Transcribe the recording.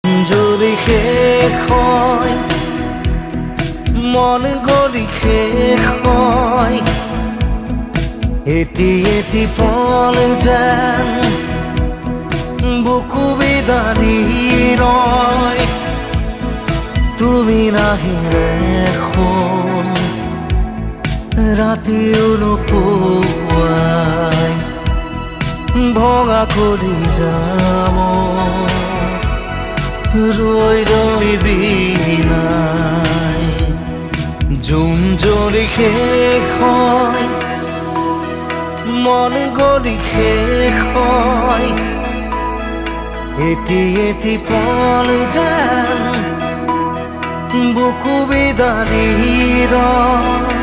যদি শেষ হয় মন গলি শেষ হয় এটি এটি পল যেন বুকু বিদাৰি ৰয় তুমি নাহিলে এখন ৰাতিও নোপোৱাই ভঙা কৰি যাম ৰৈ ৰৈ বিনাই জোন জ্বলি শেষ হয় মন গলি শেষ হয় এটি এটি পল যেন বুকু বিদাৰি ৰয়